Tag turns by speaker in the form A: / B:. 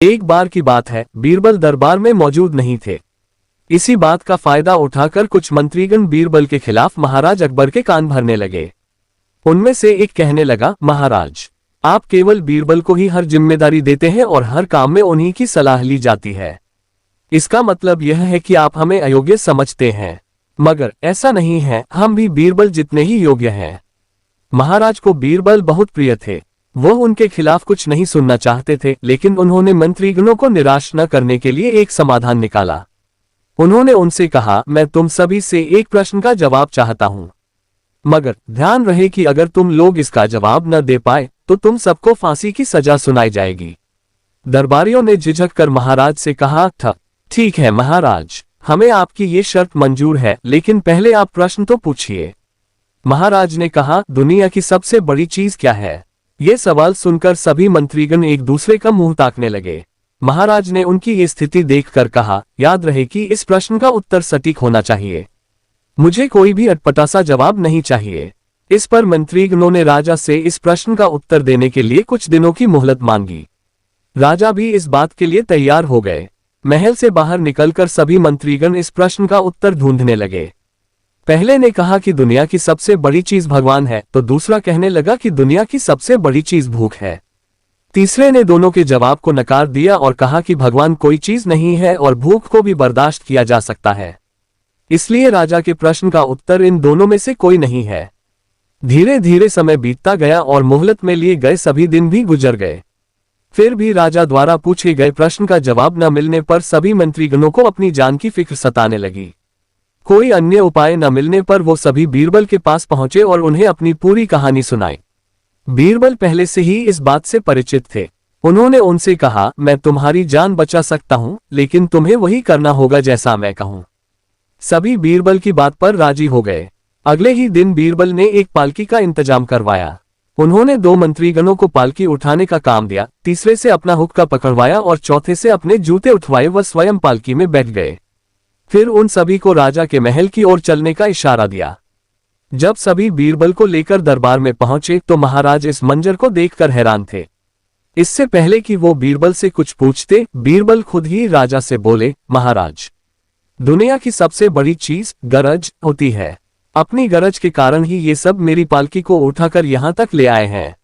A: एक बार की बात है, बीरबल दरबार में मौजूद नहीं थे। इसी बात का फायदा उठाकर कुछ मंत्रीगण बीरबल के खिलाफ महाराज अकबर के कान भरने लगे। उनमें से एक कहने लगा, महाराज, आप केवल बीरबल को ही हर जिम्मेदारी देते हैं और हर काम में उन्हीं की सलाह ली जाती है। इसका मतलब यह है कि आप हमें अयोग्य समझते हैं। मगर ऐसा नहीं है, हम भी बीरबल जितने ही योग्य हैं। महाराज को बीरबल बहुत प्रिय थे। वो उनके खिलाफ कुछ नहीं सुनना चाहते थे, लेकिन उन्होंने मंत्रीगणों को निराश न करने के लिए एक समाधान निकाला। उन्होंने उनसे कहा, मैं तुम सभी से एक प्रश्न का जवाब चाहता हूं, मगर ध्यान रहे कि अगर तुम लोग इसका जवाब न दे पाए तो तुम सबको फांसी की सजा सुनाई जाएगी। दरबारियों ने झिझक कर महाराज से कहा, ठीक है महाराज, हमें आपकी ये शर्त मंजूर है, लेकिन पहले आप प्रश्न तो पूछिए। महाराज ने कहा, दुनिया की सबसे बड़ी चीज क्या है? ये सवाल सुनकर सभी मंत्रीगण एक दूसरे का मुंह ताकने लगे। महाराज ने उनकी ये स्थिति देखकर कहा, याद रहे कि इस प्रश्न का उत्तर सटीक होना चाहिए। मुझे कोई भी अटपटा सा जवाब नहीं चाहिए। इस पर मंत्रीगणों ने राजा से इस प्रश्न का उत्तर देने के लिए कुछ दिनों की मोहलत मांगी। राजा भी इस बात के लिए तैयार हो गए। महल से बाहर निकलकर सभी मंत्रीगण इस प्रश्न का उत्तर ढूंढने लगे। पहले ने कहा कि दुनिया की सबसे बड़ी चीज भगवान है, तो दूसरा कहने लगा कि दुनिया की सबसे बड़ी चीज भूख है। तीसरे ने दोनों के जवाब को नकार दिया और कहा कि भगवान कोई चीज नहीं है और भूख को भी बर्दाश्त किया जा सकता है। इसलिए राजा के प्रश्न का उत्तर इन दोनों में से कोई नहीं है। धीरे धीरे समय बीतता गया और मोहलत में लिए गए सभी दिन भी गुजर गए। फिर भी राजा द्वारा पूछे गए प्रश्न का जवाब न मिलने पर सभी मंत्रीगणों को अपनी जान की फिक्र सताने लगी। कोई अन्य उपाय न मिलने पर वो सभी बीरबल के पास पहुंचे और उन्हें अपनी पूरी कहानी सुनाई। बीरबल पहले से ही इस बात से परिचित थे। उन्होंने उनसे कहा, मैं तुम्हारी जान बचा सकता हूं, लेकिन तुम्हें वही करना होगा जैसा मैं कहूं। सभी बीरबल की बात पर राजी हो गए। अगले ही दिन बीरबल ने एक पालकी का इंतजाम करवाया। उन्होंने 2 मंत्रीगणों को पालकी उठाने का काम दिया, तीसरे से अपना हुक्का पकड़वाया और चौथे से अपने जूते उठवाए व स्वयं पालकी में बैठ गए। फिर उन सभी को राजा के महल की ओर चलने का इशारा दिया। जब सभी बीरबल को लेकर दरबार में पहुंचे तो महाराज इस मंजर को देखकर हैरान थे। इससे पहले कि वो बीरबल से कुछ पूछते, बीरबल खुद ही राजा से बोले, महाराज, दुनिया की सबसे बड़ी चीज गरज होती है। अपनी गरज के कारण ही ये सब मेरी पालकी को उठाकर यहां तक ले आए हैं।